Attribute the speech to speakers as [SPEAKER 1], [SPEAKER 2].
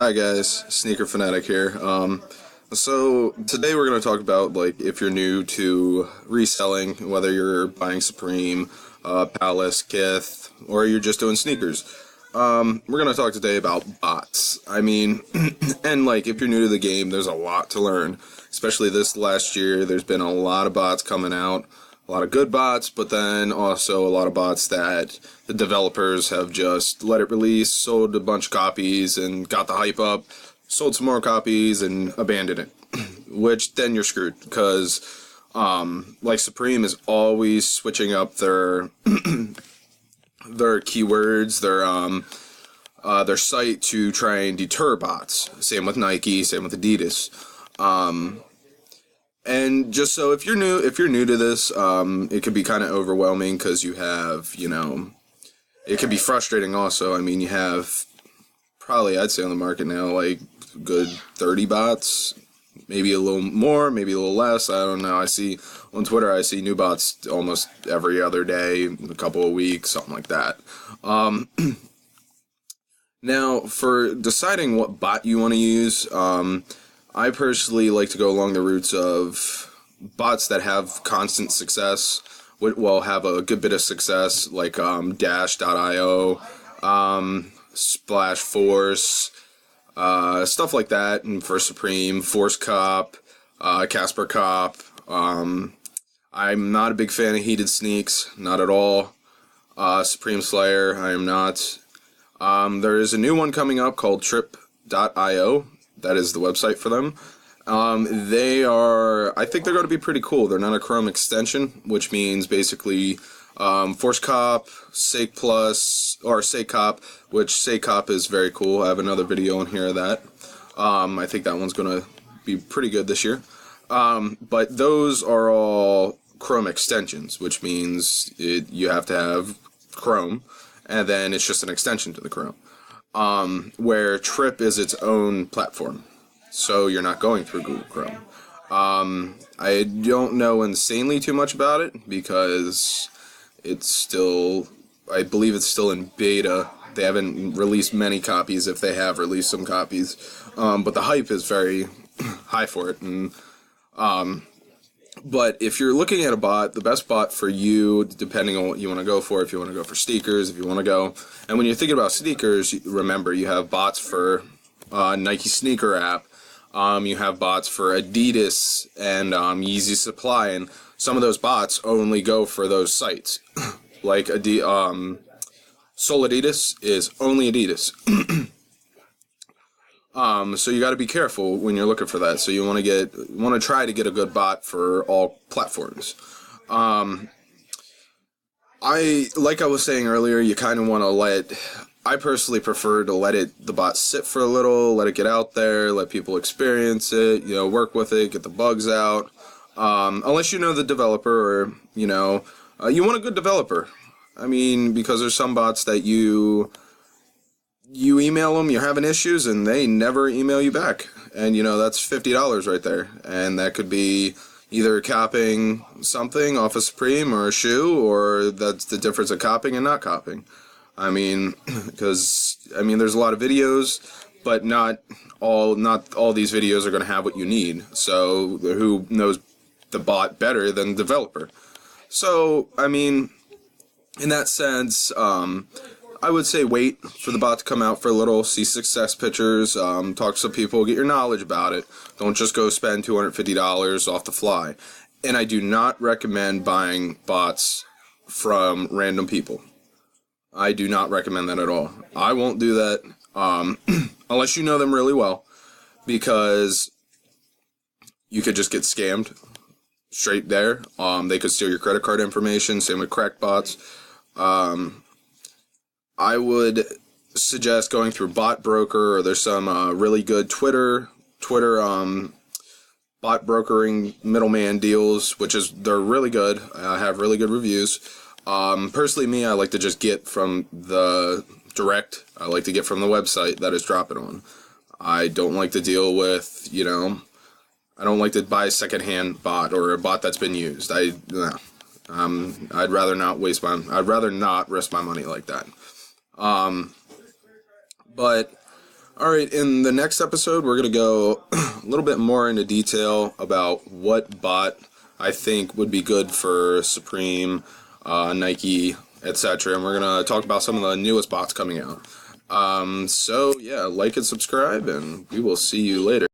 [SPEAKER 1] Hi guys, Sneaker Fanatic here. So today we're going to talk about like if you're new to reselling, whether you're buying Supreme, Palace, Kith, or you're just doing sneakers. We're going to talk today about bots. I mean, and like if you're new to the game, there's a lot to learn. Especially this last year, there's been a lot of bots coming out, a lot of good bots, but then also a lot of bots that the developers have just let it release, sold a bunch of copies, and got the hype up, sold some more copies, and abandoned it. Which then you're screwed because, like Supreme is always switching up their keywords, their site to try and deter bots. Same with Nike, same with Adidas. And just so if you're new to this, it could be kind of overwhelming because you have, it can be frustrating also. I mean, you have probably, I'd say on the market now, like good 30 bots, maybe a little more, maybe a little less. I don't know. I see on Twitter, I see new bots almost every other day, a couple of weeks, something like that. Now, for deciding what bot you want to use, I personally like to go along the routes of bots that have constant success, will have a good bit of success, like Dash.io, Splash Force, stuff like that. And for Supreme, Force Cop, Casper Cop. I'm not a big fan of Heated Sneaks, not at all. Supreme Slayer, I am not. There is a new one coming up called Trip.io. That is the website for them. I think they're going to be pretty cool. They're not a Chrome extension, which means basically Force Cop, Sake Plus, or Sake Cop, which Sake Cop is very cool. I have another video on here of that. I think that one's going to be pretty good this year. But those are all Chrome extensions, which means you have to have Chrome, and then it's just an extension to the Chrome. Where Trip is its own platform, so you're not going through Google Chrome. I don't know insanely too much about it because I believe it's still in beta. They haven't released many copies, if they have released some copies, but the hype is very high for it. And but if you're looking at a bot, the best bot for you, depending on what you want to go for, if you want to go for sneakers, if you want to go, and when you're thinking about sneakers, remember you have bots for Nike sneaker app, you have bots for Adidas and Yeezy Supply, and some of those bots only go for those sites. Like Sol Adidas is only Adidas. So you got to be careful when you're looking for that. So you want to try to get a good bot for all platforms. Like I was saying earlier, you kind of want to I personally prefer to let the bot sit for a little, let it get out there, let people experience it, work with it, get the bugs out. Unless you know the developer or, you want a good developer. I mean, because there's some bots that you email them, you're having issues, and they never email you back. And, that's $50 right there. And that could be either copying something off a Supreme or a shoe, or that's the difference of copying and not copying. I mean, because, there's a lot of videos, but not all these videos are going to have what you need. So who knows the bot better than the developer? So, in that sense, I would say wait for the bot to come out for a little, see success pictures, talk to some people, get your knowledge about it. Don't just go spend $250 off the fly. And I do not recommend buying bots from random people. I do not recommend that at all. I won't do that unless you know them really well, because you could just get scammed straight there. They could steal your credit card information, same with crack bots. I would suggest going through Bot Broker, or there's some really good Twitter bot brokering middleman deals, they're really good. I have really good reviews. Personally, me, I like to just get from the direct. I like to get from the website that is dropping on. I don't like to deal with, I don't like to buy a secondhand bot or a bot that's been used. I'd rather not risk my money like that. But All right, in the next episode, we're going to go a little bit more into detail about what bot I think would be good for Supreme, Nike, etc. And we're going to talk about some of the newest bots coming out. So, yeah, like and subscribe, and we will see you later.